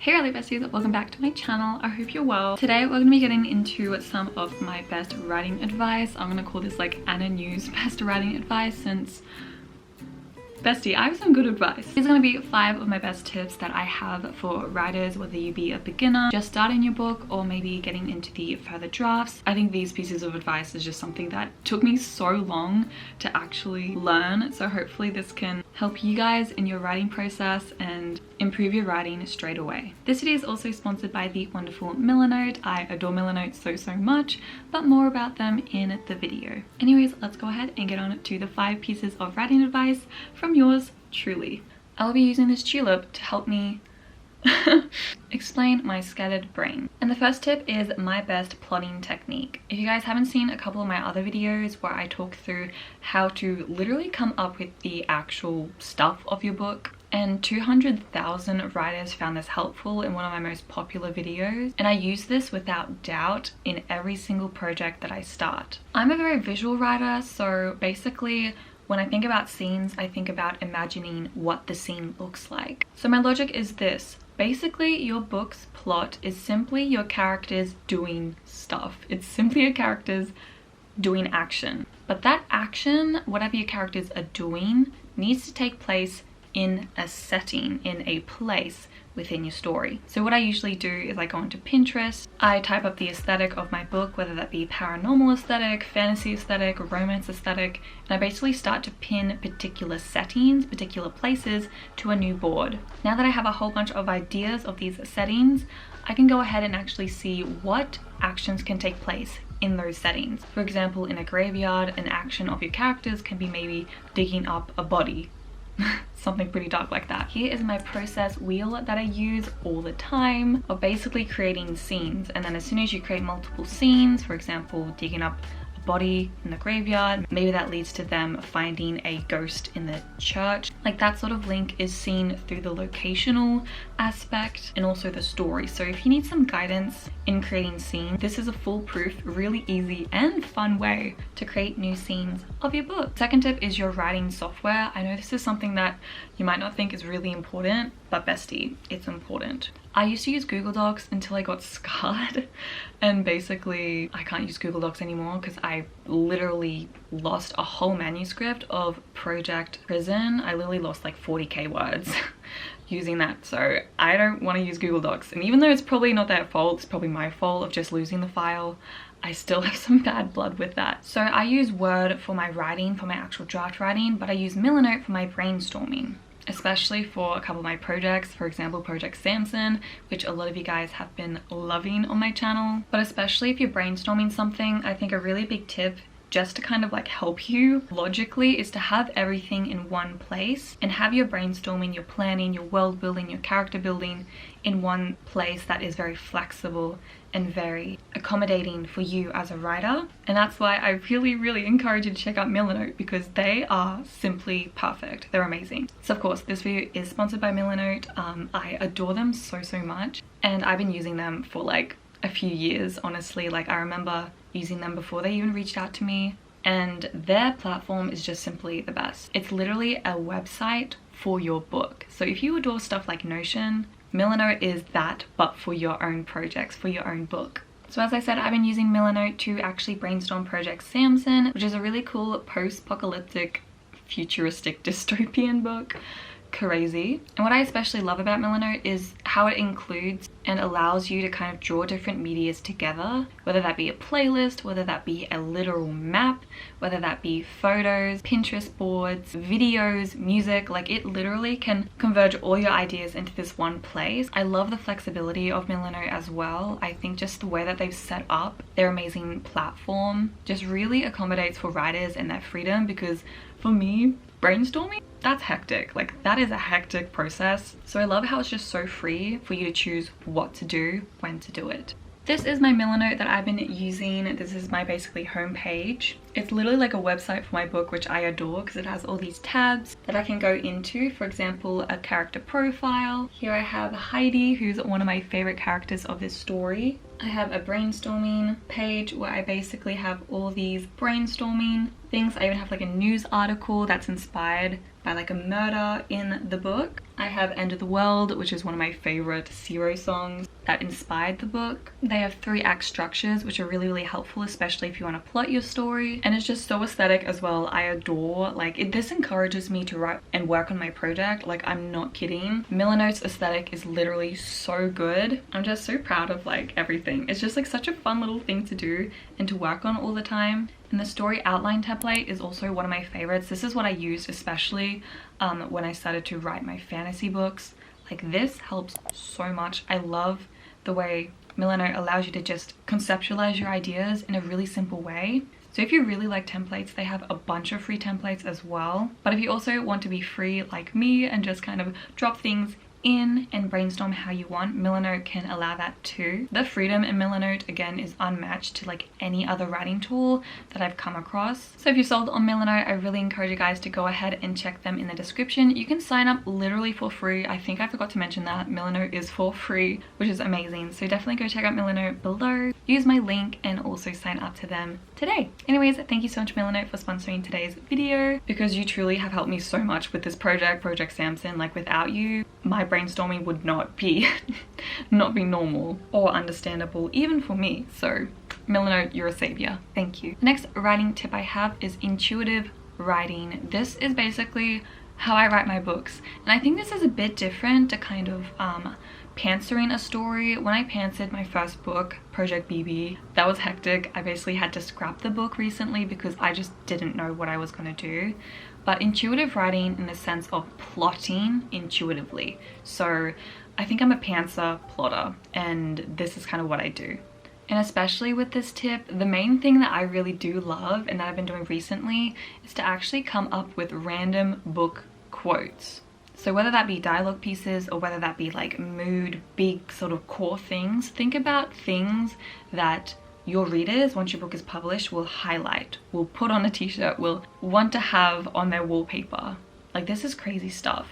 Hey early besties, welcome back to my channel. I hope you're well. Today we're going to be getting into some of my best writing advice. I'm going to call this like Anna News best writing advice since bestie, I have some good advice. These are going to be 5 of my best tips that I have for writers, whether you be a beginner, just starting your book, or maybe getting into the further drafts. I think these pieces of advice is just something that took me so long to actually learn. So hopefully this can help you guys in your writing process and improve your writing straight away. This video is also sponsored by the wonderful Milanote. I adore Milanote so much, but more about them in the video. Anyways, let's go ahead and get on to the 5 pieces of writing advice from yours truly. I'll be using this tulip to help me explain my scattered brain. And the first tip is my best plotting technique. If you guys haven't seen a couple of my other videos where I talk through how to literally come up with the actual stuff of your book, and 200,000 writers found this helpful in one of my most popular videos, and I use this without doubt in every single project that I start. I'm a very visual writer, so basically when I think about scenes, I think about imagining what the scene looks like. So my logic is this. Basically, your book's plot is simply your characters doing stuff. It's simply your characters doing action. But that action, whatever your characters are doing, needs to take place in a setting, in a place within your story. So what I usually do is I go onto Pinterest, I type up the aesthetic of my book, whether that be paranormal aesthetic, fantasy aesthetic, romance aesthetic, and I basically start to pin particular settings, particular places to a new board. Now that I have a whole bunch of ideas of these settings, I can go ahead and actually see what actions can take place in those settings. For example, in a graveyard, an action of your characters can be maybe digging up a body. Something pretty dark like that. Here is my process wheel that I use all the time of basically creating scenes, and then as soon as you create multiple scenes, for example digging up a body in the graveyard, maybe that leads to them finding a ghost in the church, like that sort of link is seen through the locational aspect and also the story. So if you need some guidance in creating scenes, this is a foolproof, really easy and fun way to create new scenes of your book. Second tip is your writing software. I know this is something that you might not think is really important, but bestie, it's important. I used to use Google Docs until I got scarred, and basically I can't use Google Docs anymore because I literally lost a whole manuscript of Project Prison. I literally lost like 40k words using that, so I don't want to use Google Docs. And even though it's probably not their fault, it's probably my fault of just losing the file, I still have some bad blood with that. So I use Word for my writing, for my actual draft writing, but I use Milanote for my brainstorming, especially for a couple of my projects. For example, Project Samson, which a lot of you guys have been loving on my channel. But especially if you're brainstorming something, I think a really big tip just to kind of like help you logically is to have everything in one place and have your brainstorming, your planning, your world building, your character building in one place that is very flexible and very accommodating for you as a writer. And that's why I really encourage you to check out Milanote, because they are simply perfect. They're amazing. So of course this video is sponsored by Milanote. I adore them so much, and I've been using them for like a few years, honestly. Like I remember using them before they even reached out to me, and their platform is just simply the best. It's literally a website for your book. So if you adore stuff like Notion, Milanote is that, but for your own projects, for your own book. So as I said, I've been using Milanote to actually brainstorm Project Samson, which is a really cool post-apocalyptic futuristic dystopian book. Crazy. And what I especially love about Milanote is how it includes and allows you to kind of draw different medias together, whether that be a playlist, whether that be a literal map, whether that be photos, Pinterest boards, videos, music. Like it literally can converge all your ideas into this one place. I love the flexibility of Milanote as well. I think just the way that they've set up their amazing platform just really accommodates for writers and their freedom, because for me, brainstorming, that's hectic. Like that is a hectic process. So I love how it's just so free for you to choose what to do, when to do it. This is my Milanote that I've been using. This is my basically homepage. It's literally like a website for my book, which I adore because it has all these tabs that I can go into. For example, a character profile. Here I have Heidi, who's one of my favorite characters of this story. I have a brainstorming page where I basically have all these brainstorming things. I even have like a news article that's inspired by like a murder in the book. I have End of the World, which is one of my favorite Zero songs that inspired the book. They have 3-act structures, which are really helpful, especially if you want to plot your story. And it's just so aesthetic as well. I adore, like, this encourages me to write and work on my project. Like, I'm not kidding. Milanote's aesthetic is literally so good. I'm just so proud of like everything. It's just like such a fun little thing to do and to work on all the time. And the story outline template is also one of my favorites. This is what I used especially when I started to write my fantasy books. Like, this helps so much. I love the way Milanote allows you to just conceptualize your ideas in a really simple way. So if you really like templates, they have a bunch of free templates as well. But if you also want to be free like me and just kind of drop things in and brainstorm how you want, Milanote can allow that too. The freedom in Milanote again is unmatched to like any other writing tool that I've come across. So if you're sold on Milanote, I really encourage you guys to go ahead and check them in the description. You can sign up literally for free. I think I forgot to mention that Milanote is for free, which is amazing. So definitely go check out Milanote below, use my link, and also sign up to them today. Anyways, thank you so much Milanote for sponsoring today's video, because you truly have helped me so much with this Project Samson. Like, without you, my brainstorming would not be normal or understandable even for me. So Milanote, you're a savior. Thank you. Next writing tip I have is intuitive writing. This is basically how I write my books, and I think this is a bit different to kind of pantsering a story. When I pantsered my first book, Project BB, that was hectic. I basically had to scrap the book recently because I just didn't know what I was going to do. But intuitive writing in the sense of plotting intuitively. So I think I'm a pantser plotter, and this is kind of what I do. And especially with this tip, the main thing that I really do love and that I've been doing recently is to actually come up with random book quotes. So whether that be dialogue pieces or whether that be like mood, big sort of core things, think about things that your readers, once your book is published, will highlight, will put on a t-shirt, will want to have on their wallpaper. Like, this is crazy stuff.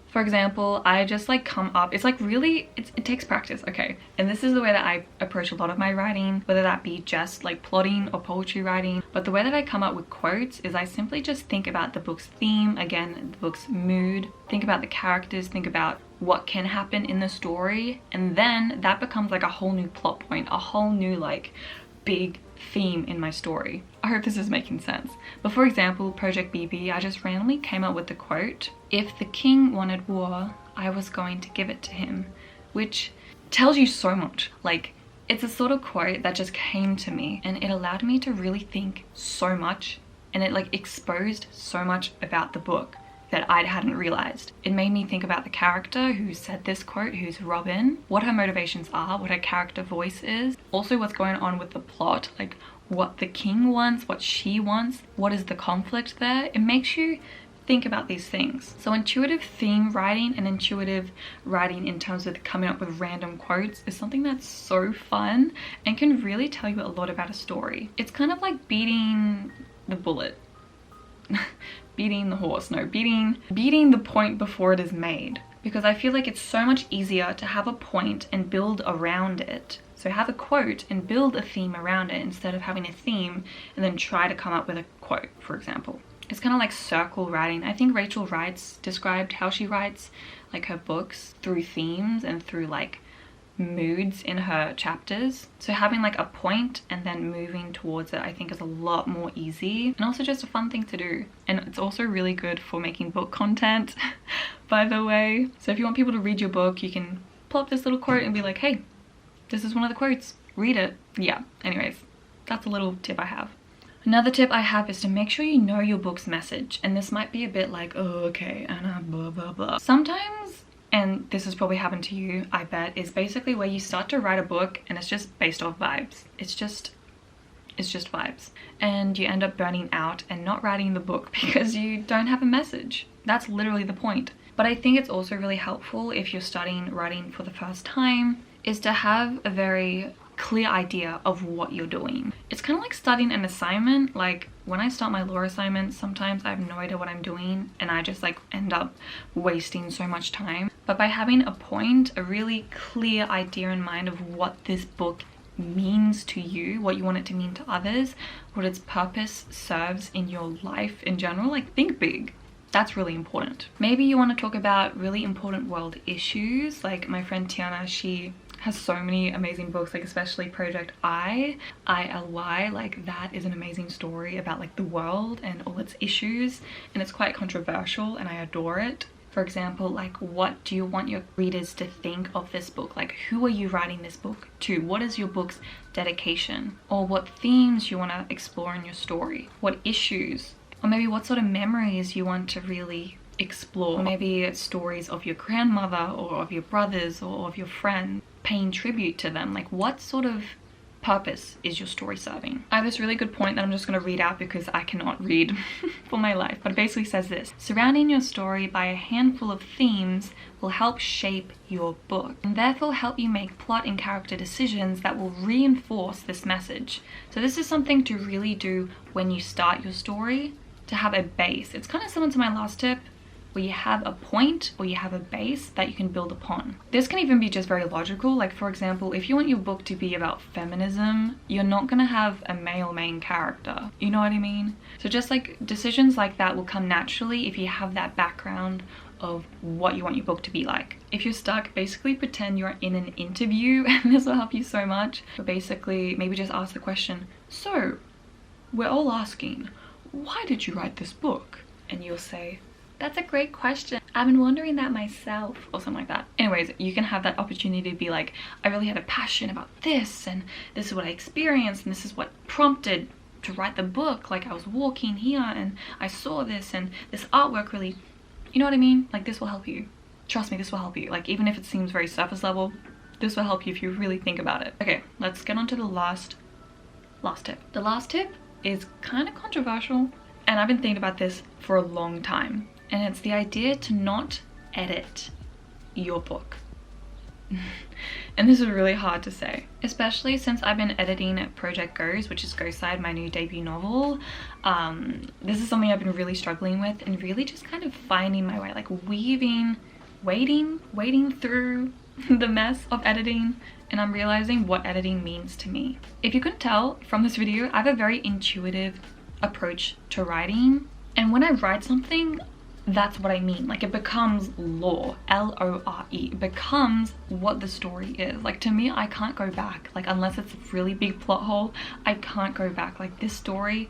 For example, I just like come up, it's like really, it takes practice, okay? And this is the way that I approach a lot of my writing, whether that be just like plotting or poetry writing. But the way that I come up with quotes is I simply just think about the book's theme, again, the book's mood, think about the characters, think about what can happen in the story, and then that becomes like a whole new plot point, a whole new like big theme in my story. I hope this is making sense. But for example, Project BB, I just randomly came up with the quote, "If the king wanted war, I was going to give it to him," which tells you so much. Like, it's a sort of quote that just came to me, and it allowed me to really think so much, and it like exposed so much about the book that I hadn't realized. It made me think about the character who said this quote, who's Robin, what her motivations are, what her character voice is, also what's going on with the plot, like what the king wants, what she wants, what is the conflict there. It makes you think about these things. So intuitive theme writing and intuitive writing in terms of coming up with random quotes is something that's so fun and can really tell you a lot about a story. It's kind of like beating the bullet. Beating the horse, no, beating the point before it is made. Because I feel like it's so much easier to have a point and build around it. So have a quote and build a theme around it instead of having a theme and then try to come up with a quote, for example. It's kind of like circle writing. I think Rachel Wrights described how she writes like her books through themes and through like moods in her chapters. So having like a point and then moving towards it, I think, is a lot more easy and also just a fun thing to do. And it's also really good for making book content, by the way. So if you want people to read your book, you can pull up this little quote and be like, hey, this is one of the quotes, read it. Yeah, anyways, that's a little tip I have. Another tip I have is to make sure you know your book's message. And this might be a bit like, oh, okay, Anna, blah, blah, blah. Sometimes, and this has probably happened to you, I bet, is basically where you start to write a book and it's just based off vibes. It's just vibes. And you end up burning out and not writing the book because you don't have a message. That's literally the point. But I think it's also really helpful if you're starting writing for the first time is to have a very clear idea of what you're doing. It's kind of like studying an assignment. Like when I start my law assignments, sometimes I have no idea what I'm doing and I just like end up wasting so much time. But by having a point, a really clear idea in mind of what this book means to you, what you want it to mean to others, what its purpose serves in your life in general, like think big. That's really important. Maybe you want to talk about really important world issues. Like my friend Tiana, she has so many amazing books, like especially Project ILY, like that is an amazing story about like the world and all its issues, and it's quite controversial and I adore it. For example, like what do you want your readers to think of this book? Like who are you writing this book to? What is your book's dedication? Or what themes you want to explore in your story? What issues? Or maybe what sort of memories you want to really explore. Or maybe stories of your grandmother or of your brothers or of your friends, paying tribute to them. Like what sort of purpose is your story serving? I have this really good point that I'm just going to read out because I cannot read for my life, but it basically says this: surrounding your story by a handful of themes will help shape your book and therefore help you make plot and character decisions that will reinforce this message. So this is something to really do when you start your story, to have a base. It's kind of similar to my last tip, where you have a point or you have a base that you can build upon. This can even be just very logical. Like for example, if you want your book to be about feminism, you're not gonna have a male main character. You know what I mean? So just like decisions like that will come naturally if you have that background of what you want your book to be like. If you're stuck, basically pretend you're in an interview and this will help you so much. But basically maybe just ask the question, so we're all asking, why did you write this book? And you'll say, that's a great question. I've been wondering that myself, or something like that. Anyways, you can have that opportunity to be like, I really had a passion about this, and this is what I experienced, and this is what prompted to write the book. Like I was walking here and I saw this, and this artwork really, you know what I mean? Like this will help you. Trust me, this will help you. Like even if it seems very surface level, this will help you if you really think about it. Okay, let's get on to the last tip. The last tip is kind of controversial, and I've been thinking about this for a long time. And it's the idea to not edit your book. And this is really hard to say, especially since I've been editing Project Ghost, which is Ghost Side, my new debut novel. This is something I've been really struggling with and really just kind of finding my way, like wading through the mess of editing, and I'm realizing what editing means to me. If you couldn't tell from this video, I have a very intuitive approach to writing, and when I write something, that's what I mean. Like it becomes lore, L-O-R-E. It becomes what the story is. Like to me, I can't go back. Like unless it's a really big plot hole, I can't go back. Like this story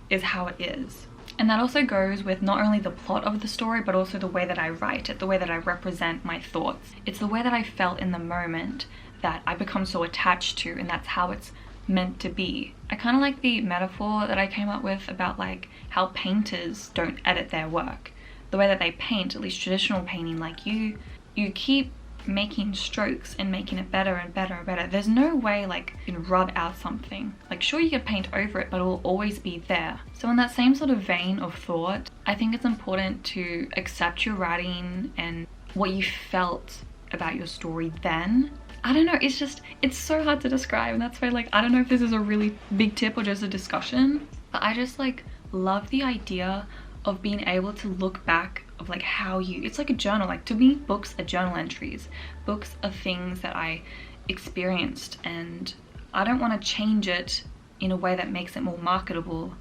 is how it is. And that also goes with not only the plot of the story, but also the way that I write it, the way that I represent my thoughts. It's the way that I felt in the moment that I become so attached to, and that's how it's meant to be. I kind of like the metaphor that I came up with about like how painters don't edit their work. The way that they paint, at least traditional painting, like you keep making strokes and making it better and better and better. There's no way like you can rub out something. Like sure you can paint over it, but it will always be there. So in that same sort of vein of thought, I think it's important to accept your writing and what you felt about your story then. I don't know, it's so hard to describe, and that's why like I don't know if this is a really big tip or just a discussion, but I just like love the idea of being able to look back of like how it's like a journal. Like to me, books are journal entries. Books are things that I experienced, and I don't want to change it in a way that makes it more marketable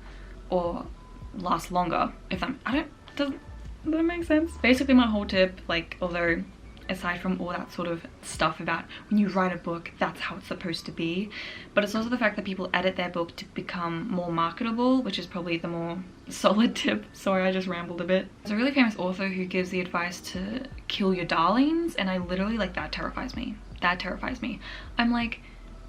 or last longer. Does that make sense? Basically my whole tip, like although aside from all that sort of stuff about when you write a book, that's how it's supposed to be, but it's also the fact that people edit their book to become more marketable, which is probably the more solid tip. Sorry, I just rambled a bit. There's a really famous author who gives the advice to kill your darlings, and I literally like that terrifies me. That terrifies me. I'm like,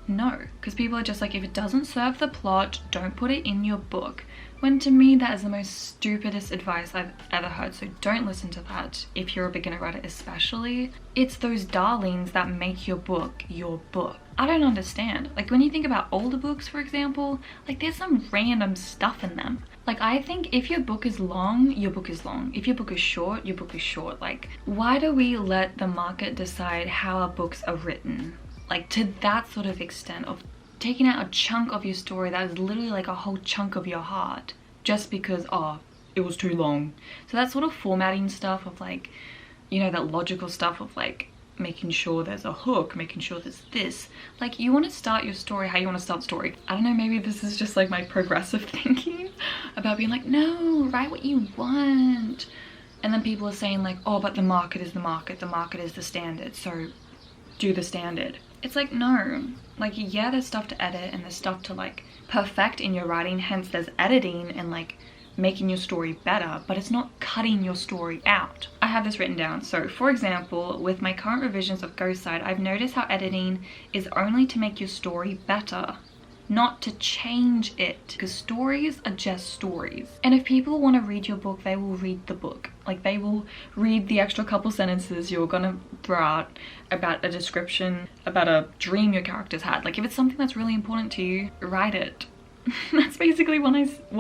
no, because people are just like, if it doesn't serve the plot, don't put it in your book. When to me, that is the most stupidest advice I've ever heard, so don't listen to that if you're a beginner writer especially. It's those darlings that make your book your book. I don't understand. Like when you think about older books, for example, like there's some random stuff in them. Like I think if your book is long, your book is long. If your book is short, your book is short. Like why do we let the market decide how our books are written? Like to that sort of extent of taking out a chunk of your story that is literally like a whole chunk of your heart just because, oh, it was too long. So that sort of formatting stuff of like, you know, that logical stuff of like making sure there's a hook, making sure there's this. Like you want to start your story how you want to start the story. I don't know, maybe this is just like my progressive thinking about being like, no, write what you want. And then people are saying like, oh, but the market is the market is the standard, so do the standard. It's like, no, like, yeah, there's stuff to edit and there's stuff to like perfect in your writing, hence there's editing and like making your story better, but it's not cutting your story out. I have this written down. So for example, with my current revisions of Ghost Side, I've noticed how editing is only to make your story better, not to change it, because stories are just stories. And if people want to read your book, they will read the book. Like, they will read the extra couple sentences you're gonna throw out about a description, about a dream your characters had. Like, if it's something that's really important to you, write it. That's basically what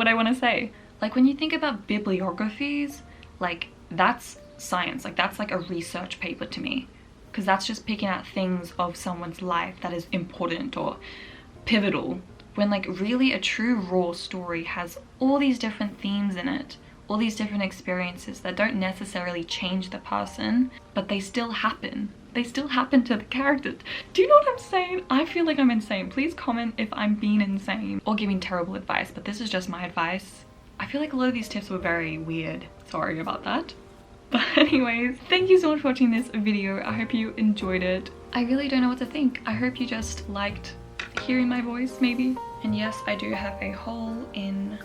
I want to say. Like, when you think about bibliographies, like, that's science. Like, that's like a research paper to me, because that's just picking out things of someone's life that is important or pivotal, when like really a true raw story has all these different themes in it, all these different experiences that don't necessarily change the person, but they still happen. They still happen to the characters. Do you know what I'm saying? I feel like I'm insane. Please comment if I'm being insane or giving terrible advice, but this is just my advice. I feel like a lot of these tips were very weird. Sorry about that. But anyways, thank you so much for watching this video. I hope you enjoyed it. I really don't know what to think. I hope you just liked hearing my voice, maybe. And yes, I do have a hole in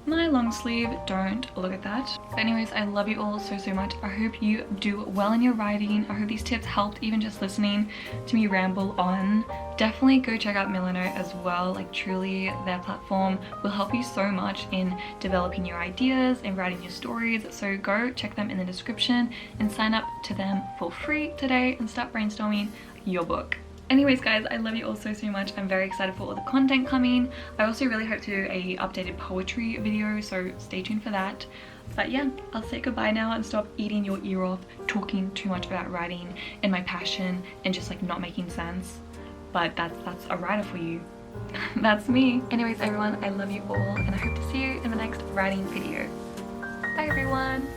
my long sleeve. Don't look at that. But anyways, I love you all so much. I hope you do well in your writing. I hope these tips helped, even just listening to me ramble on. Definitely go check out Milanote as well. Like, truly, their platform will help you so much in developing your ideas and writing your stories. So go check them in the description and sign up to them for free today and start brainstorming your book. Anyways guys, I love you all so much. I'm very excited for all the content coming. I also really hope to do a updated poetry video, so stay tuned for that. But yeah, I'll say goodbye now and stop eating your ear off, talking too much about writing and my passion and just like not making sense. But that's a writer for you. That's me. Anyways everyone, I love you all and I hope to see you in the next writing video. Bye everyone.